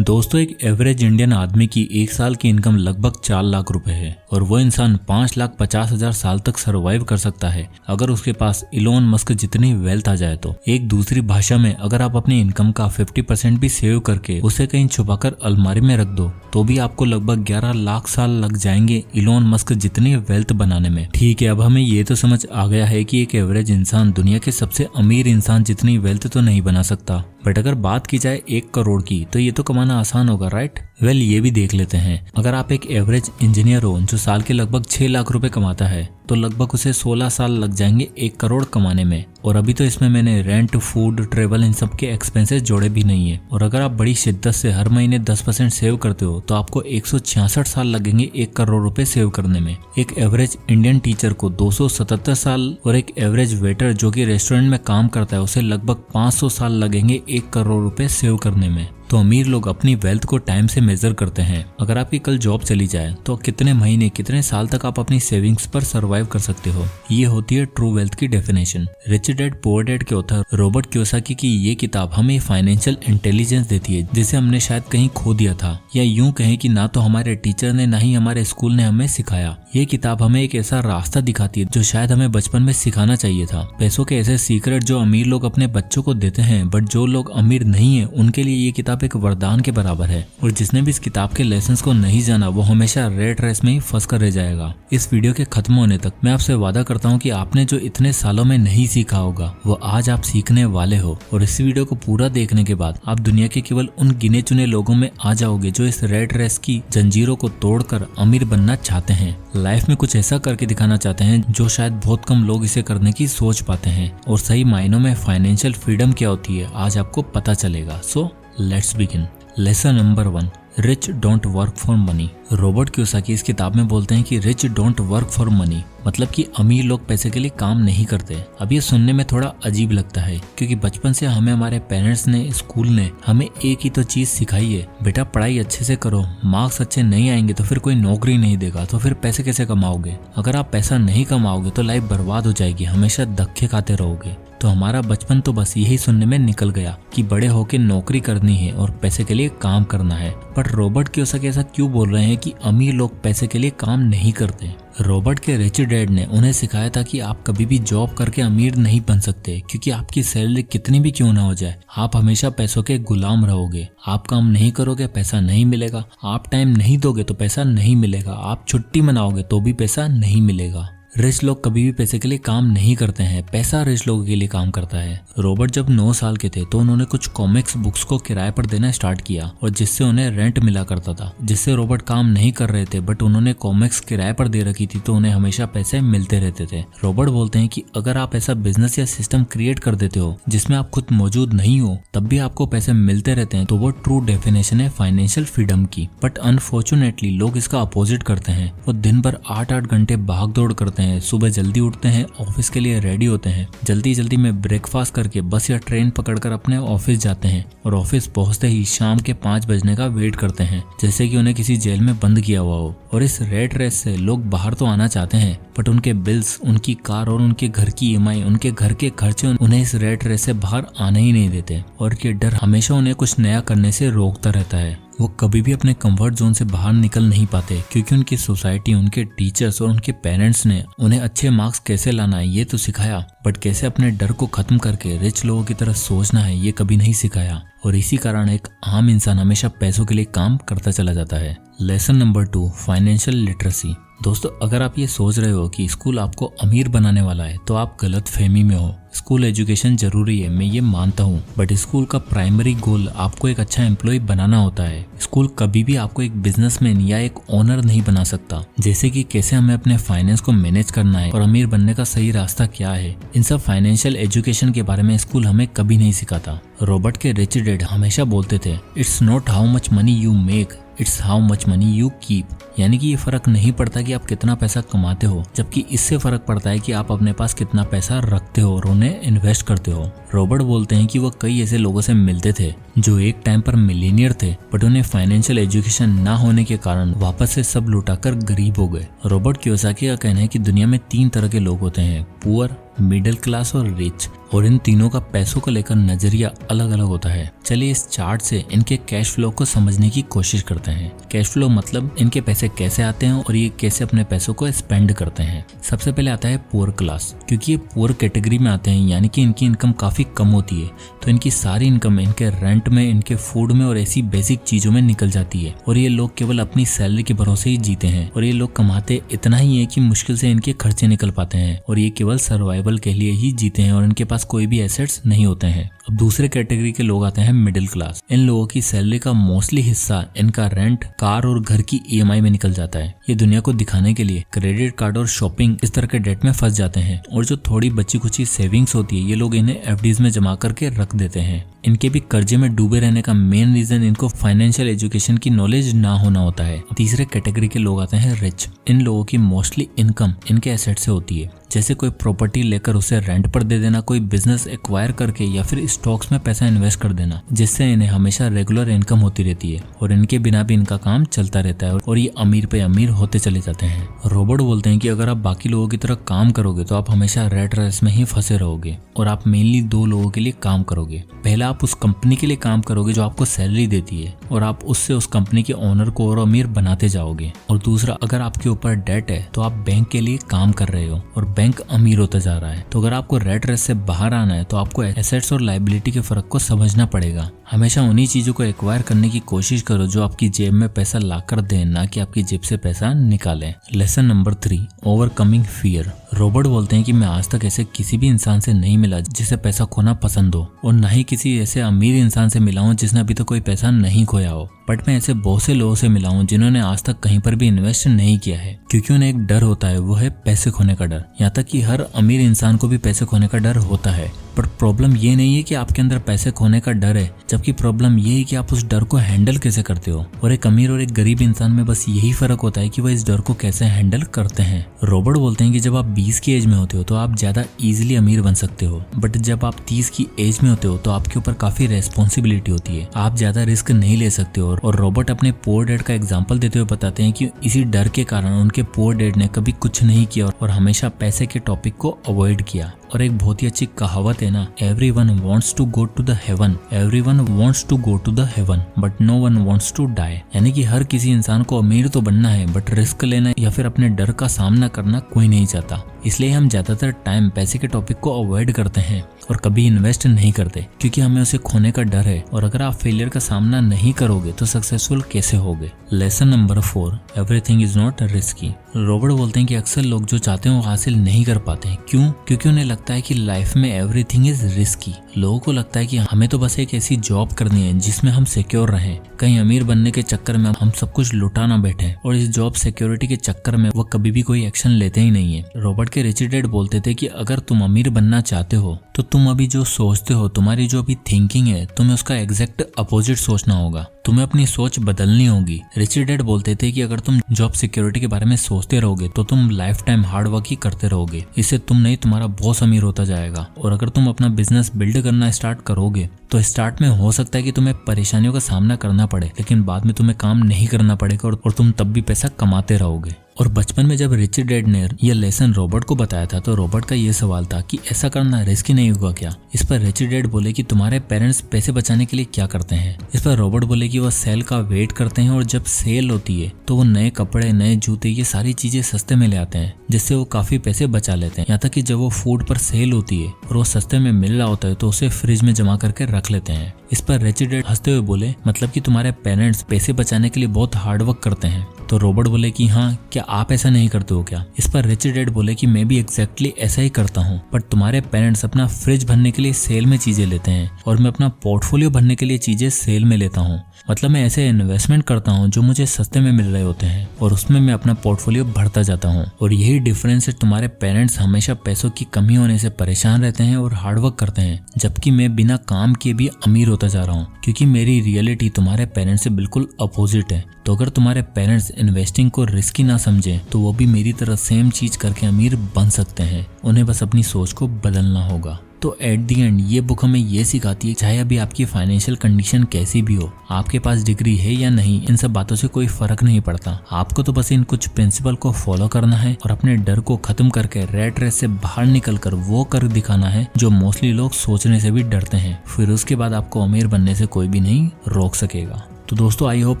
दोस्तों, एक average Indian आदमी की एक साल की इनकम लगभग 4 लाख रुपए है और वो इंसान 5,50,000 साल तक सरवाइव कर सकता है अगर उसके पास इलोन मस्क जितनी वेल्थ आ जाए तो। एक दूसरी भाषा में, अगर आप अपनी इनकम का 50% भी सेव करके उसे कहीं छुपाकर अलमारी में रख दो तो भी आपको लगभग 11 लाख साल लग जाएंगे इलोन मस्क जितनी वेल्थ बनाने में। ठीक है, अब हमें ये तो समझ आ गया है कि एक एवरेज इंसान दुनिया के सबसे अमीर इंसान जितनी वेल्थ तो नहीं बना सकता, बट अगर बात की जाए 1 करोड़ की तो ये तो कमाना आसान होगा, राइट? वेल, ये भी देख लेते हैं। अगर आप एक एवरेज इंजीनियर हो जो साल के लगभग 6 लाख रुपए कमाता है तो लगभग उसे 16 साल लग जाएंगे 1 करोड़ कमाने में। और अभी तो इसमें मैंने रेंट, फूड, ट्रेवल इन सब के एक्सपेंसेस जोड़े भी नहीं है। और अगर आप बड़ी शिद्दत से हर महीने 10% सेव करते हो तो आपको 166 साल लगेंगे 1 करोड़ रुपए सेव करने में। एक एवरेज इंडियन टीचर को 277 साल और एक एवरेज वेटर जो कि रेस्टोरेंट में काम करता है उसे लगभग 500 साल लगेंगे 1 करोड़ रुपए सेव करने में। तो अमीर लोग अपनी वेल्थ को टाइम से मेजर करते हैं। अगर आपकी कल जॉब चली जाए तो कितने महीने, कितने साल तक आप अपनी सेविंग्स पर सरवाइव कर सकते हो। ये होती है ट्रू वेल्थ की definition. Rich dad poor dad के ऑथर रॉबर्ट कियोसाकी की ये किताब हमें फाइनेंशियल इंटेलिजेंस देती है जिसे हमने शायद कहीं खो दिया था, या यूं कहें कि ना तो हमारे टीचर ने ना ही हमारे स्कूल ने हमें सिखाया। ये किताब हमें एक ऐसा रास्ता दिखाती है जो शायद हमें बचपन में सिखाना चाहिए था। पैसों के ऐसे सीक्रेट जो अमीर लोग अपने बच्चों को देते हैं, बट जो लोग अमीर नहीं है उनके लिए ये किताब एक वरदान के बराबर है। और जिसने भी इस किताब के लेसन्स को नहीं जाना वो हमेशा रेट रेस में ही फंस कर रह जाएगा। इस वीडियो के खत्म होने तक मैं आपसे वादा करता हूँ कि आपने जो इतने सालों में नहीं सीखा होगा वो आज आप सीखने वाले हो। और इस वीडियो को पूरा देखने के बाद आप दुनिया के केवल उन गिने चुने लोगों में आ जाओगे जो इस रेट रेस की जंजीरों को तोड़कर अमीर बनना चाहते हैं, लाइफ में कुछ ऐसा करके दिखाना चाहते हैं जो शायद बहुत कम लोग इसे करने की सोच पाते हैं। और सही मायनों में फाइनेंशियल फ्रीडम क्या होती है आज आपको पता चलेगा। So let's begin. Lesson number 1, rich don't work for money. Robert Kiyosaki इस किताब में बोलते हैं कि rich don't work for money मतलब कि अमीर लोग पैसे के लिए काम नहीं करते। अब ये सुनने में थोड़ा अजीब लगता है क्योंकि बचपन से हमें हमारे पेरेंट्स ने, स्कूल ने हमें एक ही तो चीज सिखाई है, बेटा पढ़ाई अच्छे से करो, मार्क्स अच्छे नहीं आएंगे तो फिर कोई नौकरी नहीं देगा, तो फिर पैसे कैसे कमाओगे? अगर आप पैसा नहीं कमाओगे तो लाइफ बर्बाद हो जाएगी, हमेशा धक्के खाते रहोगे। तो हमारा बचपन तो बस यही सुनने में निकल गया कि बड़े होके नौकरी करनी है और पैसे के लिए काम करना है। पर रॉबर्ट कियोसाकी ऐसा क्यों बोल रहे हैं कि अमीर लोग पैसे के लिए काम नहीं करते? रॉबर्ट के रिच डैड ने उन्हें सिखाया था कि आप कभी भी जॉब करके अमीर नहीं बन सकते, क्योंकि आपकी सैलरी कितनी भी क्यों ना हो जाए आप हमेशा पैसों के गुलाम रहोगे। आप काम नहीं करोगे पैसा नहीं मिलेगा, आप टाइम नहीं दोगे तो पैसा नहीं मिलेगा, आप छुट्टी मनाओगे तो भी पैसा नहीं मिलेगा। रिच लोग कभी भी पैसे के लिए काम नहीं करते हैं, पैसा रिच लोगों के लिए काम करता है। रॉबर्ट जब 9 साल के थे तो उन्होंने कुछ कॉमिक्स बुक्स को किराए पर देना स्टार्ट किया और जिससे उन्हें रेंट मिला करता था, जिससे रॉबर्ट काम नहीं कर रहे थे बट उन्होंने कॉमिक्स किराए पर दे रखी थी तो उन्हें हमेशा पैसे मिलते रहते थे। रॉबर्ट बोलते हैं कि अगर आप ऐसा बिजनेस या सिस्टम क्रिएट कर देते हो जिसमें आप खुद मौजूद नहीं हो तब भी आपको पैसे मिलते रहते हैं तो वो ट्रू डेफिनेशन है फाइनेंशियल फ्रीडम की। बट अनफॉर्चुनेटली लोग इसका अपोजिट करते हैं। वो दिन भर 8-8 घंटे भाग दौड़ करते हैं, सुबह जल्दी उठते हैं, ऑफिस के लिए रेडी होते हैं, जल्दी जल्दी में ब्रेकफास्ट करके बस या ट्रेन पकड़कर अपने ऑफिस जाते हैं और ऑफिस पहुंचते ही शाम के 5 बजने का वेट करते हैं जैसे कि उन्हें किसी जेल में बंद किया हुआ हो। और इस रेट रेस से लोग बाहर तो आना चाहते हैं बट उनके बिल्स, उनकी कार और उनके घर की EMI, उनके घर के खर्चे उन्हें इस रेट रेस से बाहर आने ही नहीं देते। और ये डर हमेशा उन्हें कुछ नया करने से रोकता रहता है। वो कभी भी अपने कंफर्ट जोन से बाहर निकल नहीं पाते क्योंकि उनकी सोसाइटी, उनके टीचर्स और उनके पेरेंट्स ने उन्हें अच्छे मार्क्स कैसे लाना है ये तो सिखाया, बट कैसे अपने डर को खत्म करके रिच लोगों की तरह सोचना है ये कभी नहीं सिखाया। और इसी कारण एक आम इंसान हमेशा पैसों के लिए काम करता चला जाता है। Lesson number 2, financial literacy. दोस्तों, अगर आप ये सोच रहे हो कि स्कूल आपको अमीर बनाने वाला है तो आप गलत फहमी में हो। स्कूल एजुकेशन जरूरी है, मैं ये मानता हूँ, बट स्कूल का प्राइमरी गोल आपको एक अच्छा एम्प्लॉय बनाना होता है। स्कूल कभी भी आपको एक बिजनेसमैन या एक ओनर नहीं बना सकता। जैसे कि कैसे हमें अपने फाइनेंस को मैनेज करना है और अमीर बनने का सही रास्ता क्या है, इन सब फाइनेंशियल एजुकेशन के बारे में स्कूल हमें कभी नहीं सिखाता। रॉबर्ट के रिच डैड हमेशा बोलते थे, it's not how much money you make, it's how much money you keep. यानी कि ये फर्क नहीं पड़ता कि आप कितना पैसा कमाते हो, जबकि इससे फर्क पड़ता है कि आप अपने पास कितना पैसा रखते हो और उन्हें इन्वेस्ट करते हो। रॉबर्ट बोलते हैं कि वो कई ऐसे लोगों से मिलते थे जो एक टाइम पर मिलीनियर थे बट उन्हें फाइनेंशियल एजुकेशन ना होने के कारण वापस से सब लुटाकर गरीब हो गए। रॉबर्ट कियोसाकी का कहना है कि दुनिया में 3 तरह के लोग होते हैं, पुअर, मिडिल क्लास और रिच, और इन तीनों का पैसों को लेकर नजरिया अलग अलग होता है। चलिए इस चार्ट से इनके कैश फ्लो को समझने की कोशिश करते हैं। कैश फ्लो मतलब इनके पैसे कैसे आते हैं और ये कैसे अपने पैसों को स्पेंड करते हैं। सबसे पहले आता है पुअर क्लास, क्योंकि ये पुअर कैटेगरी में आते हैं, यानी कि इनकी इनकम काफी कम होती है, तो इनकी सारी इनकम इनके रेंट में, इनके फूड में और ऐसी बेसिक चीजों में निकल जाती है। और ये लोग केवल अपनी सैलरी के भरोसे ही जीते हैं, और ये लोग कमाते इतना ही है कि मुश्किल से इनके खर्चे निकल पाते हैं, और ये केवल सर्वाइवल के लिए ही जीते हैं और इनके पास कोई भी एसेट्स नहीं होते हैं। अब दूसरे कैटेगरी के लोग आते हैं मिडिल क्लास। इन लोगों की सैलरी का मोस्टली हिस्सा इनका रेंट, कार और घर की ईएमआई में निकल जाता है। ये दुनिया को दिखाने के लिए क्रेडिट कार्ड और शॉपिंग इस तरह के डेट में फंस जाते हैं, और जो थोड़ी बची कुची सेविंग्स होती है ये लोग इन्हें एफडीज में जमा करके रख देते हैं। इनके भी कर्जे में डूबे रहने का मेन रीजन इनको फाइनेंशियल एजुकेशन की नॉलेज ना होना होता है। तीसरे कैटेगरी के लोग आते हैं रिच। इन लोगों की मोस्टली इनकम इनके एसेट से होती है, जैसे कोई प्रॉपर्टी लेकर उसे रेंट पर दे देना, कोई बिजनेस एक्वायर करके या फिर स्टॉक्स में पैसा इन्वेस्ट कर देना, जिससे इन्हें हमेशा रेगुलर इनकम होती रहती है और इनके बिना भी इनका काम चलता रहता है और ये अमीर पे अमीर होते चले जाते हैं। रॉबर्ट बोलते हैं कि अगर आप बाकी लोगों की तरह काम करोगे तो आप हमेशा रेट रेस में ही फंसे रहोगे, और आप मेनली दो लोगों के लिए काम करोगे। पहला, आप उस कंपनी के लिए काम करोगे जो आपको सैलरी देती है, और आप उससे उस कंपनी के ओनर को और अमीर बनाते जाओगे। और दूसरा, अगर आपके ऊपर डेट है तो आप बैंक के लिए काम कर रहे हो और बैंक अमीर होता जा रहा है। तो अगर आपको रेट रेस से बाहर आना है तो आपको एसेट्स और लायबिलिटी के फर्क को समझना पड़ेगा। हमेशा उन्हीं चीजों को एक्वायर करने की कोशिश करो जो आपकी जेब में पैसा लाकर दें, ना कि आपकी जेब से पैसा निकालें। Lesson number 3, overcoming fear. Robert बोलते हैं कि मैं आज तक ऐसे किसी भी इंसान से नहीं मिला जिसे पैसा खोना पसंद हो, और न ही किसी ऐसे अमीर इंसान से मिला हूं जिसने अभी तक कोई पैसा नहीं खोया हो। बट मैं ऐसे बहुत से लोगों से मिला हूं जिन्होंने आज तक कहीं पर भी इन्वेस्ट नहीं किया है, क्योंकि उन्हें एक डर होता है, वो है पैसे खोने का डर। यहाँ तक कि हर अमीर इंसान को भी पैसे खोने का डर होता है। बट प्रॉब्लम ये नहीं है कि आपके अंदर पैसे खोने का डर है, जबकि प्रॉब्लम ये है कि आप उस डर को हैंडल कैसे करते हो। और एक अमीर और एक गरीब इंसान में बस यही फर्क होता है कि वह इस डर को कैसे हैंडल करते हैं। रॉबर्ट बोलते हैं कि जब आप 20 की एज में होते हो तो आप ज्यादा इजीली अमीर बन सकते हो, बट जब आप 30 की एज में होते हो तो आपके ऊपर काफी रेस्पॉन्सिबिलिटी होती है, आप ज्यादा रिस्क नहीं ले सकते हो। और रॉबर्ट अपने पुअर डैड का एग्जाम्पल देते हुए बताते हैं कि इसी डर के कारण उनके पुअर डैड ने कभी कुछ नहीं किया और हमेशा पैसे के टॉपिक को अवॉइड किया। और एक बहुत ही अच्छी कहावत है ना, everyone wants to go to the heaven, everyone wants to go to the heaven but no one wants to die. यानी कि हर किसी इंसान को अमीर तो बनना है, बट रिस्क लेना या फिर अपने डर का सामना करना कोई नहीं चाहता। इसलिए हम ज्यादातर टाइम पैसे के टॉपिक को अवॉइड करते हैं और कभी इन्वेस्ट नहीं करते, क्योंकि हमें उसे खोने का डर है। और अगर आप फेलियर का सामना नहीं करोगे तो सक्सेसफुल कैसे होगे। Lesson number 4, everything is not risky. Robert बोलते हैं कि अक्सर लोग जो चाहते हैं वो हासिल नहीं कर पाते हैं। क्यों? क्योंकि उन्हें लगता है कि लाइफ में एवरीथिंग इज रिस्की। लोगों को लगता है कि हमें तो बस एक ऐसी जॉब करनी है जिसमें हम सिक्योर रहें, कहीं अमीर बनने के चक्कर में हम सब कुछ लुटा ना बैठे, और इस जॉब सिक्योरिटी के चक्कर में वो कभी भी कोई एक्शन लेते ही नहीं है। रॉबर्ट के रिच डैड बोलते थे कि अगर तुम अमीर बनना चाहते हो तो तुम अभी जो सोचते हो, तुम्हारी जो अभी थिंकिंग है, तुम्हें उसका एग्जैक्ट अपोजिट सोचना होगा, तुम्हें अपनी सोच बदलनी होगी। रिच डैड बोलते थे कि अगर तुम जॉब सिक्योरिटी के बारे में सोचते रहोगे तो तुम लाइफ टाइम हार्ड वर्क ही करते रहोगे, इससे तुम नहीं तुम्हारा बॉस अमीर होता जाएगा। और अगर तुम अपना बिजनेस बिल्ड करना स्टार्ट करोगे तो स्टार्ट में हो सकता है कि तुम्हें परेशानियों का सामना करना पड़े, लेकिन बाद में तुम्हें काम नहीं करना पड़ेगा और तुम तब भी पैसा कमाते रहोगे। और बचपन में जब रिच डैड ने यह लेसन रॉबर्ट को बताया था तो रॉबर्ट का ये सवाल था कि ऐसा करना रिस्की नहीं होगा क्या। इस पर रिच डैड बोले कि तुम्हारे पेरेंट्स पैसे बचाने के लिए क्या करते हैं। इस पर रॉबर्ट बोले कि वह सेल का वेट करते हैं और जब सेल होती है तो वो नए कपड़े, नए जूते, ये सारी चीजें सस्ते में ले आते हैं, जिससे वो काफी पैसे बचा लेते हैं। यहाँ तक कि जब वो फूड पर सेल होती है और वो सस्ते में मिल रहा होता है तो उसे फ्रिज में जमा करके रख लेते हैं। इस पर रिच डैड हंसते हुए बोले, मतलब कि तुम्हारे पेरेंट्स पैसे बचाने के लिए बहुत हार्ड वर्क करते हैं। तो रॉबर्ट बोले कि हाँ, क्या आप ऐसा नहीं करते हो क्या। इस पर रिच डैड बोले कि मैं भी एग्जैक्टली ऐसा ही करता हूँ, बट तुम्हारे पेरेंट्स अपना फ्रिज भरने के लिए सेल में चीजें लेते हैं और मैं अपना पोर्टफोलियो भरने के लिए चीजें सेल में लेता हूँ। मतलब मैं ऐसे इन्वेस्टमेंट करता हूँ जो मुझे सस्ते में मिल रहे होते हैं और उसमें मैं अपना पोर्टफोलियो भरता जाता हूँ। और यही डिफरेंस है, तुम्हारे पेरेंट्स हमेशा पैसों की कमी होने से परेशान रहते हैं और हार्डवर्क करते हैं, जबकि मैं बिना काम किए भी अमीर होता जा रहा हूँ, क्योंकि मेरी रियलिटी तुम्हारे पेरेंट्स से बिल्कुल अपोजिट है। तो अगर तुम्हारे पेरेंट्स इन्वेस्टिंग को रिस्की ना समझें तो वो भी मेरी तरह सेम चीज करके अमीर बन सकते हैं, उन्हें बस अपनी सोच को बदलना होगा। तो एट दी एंड ये बुक हमें ये सिखाती है, चाहे अभी आपकी फाइनेंशियल कंडीशन कैसी भी हो, आपके पास डिग्री है या नहीं, इन सब बातों से कोई फर्क नहीं पड़ता। आपको तो बस इन कुछ प्रिंसिपल को फॉलो करना है और अपने डर को खत्म करके रेट रेस से बाहर निकलकर वो कर दिखाना है जो मोस्टली लोग सोचने से भी डरते हैं। फिर उसके बाद आपको अमीर बनने से कोई भी नहीं रोक सकेगा। तो दोस्तों, आई होप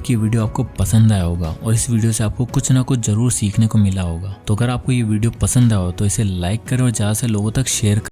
कि ये वीडियो आपको पसंद आया होगा और इस वीडियो से आपको कुछ ना कुछ जरूर सीखने को मिला होगा। तो अगर आपको ये वीडियो पसंद आया हो तो इसे लाइक करें और ज्यादा से लोगों तक शेयर करें।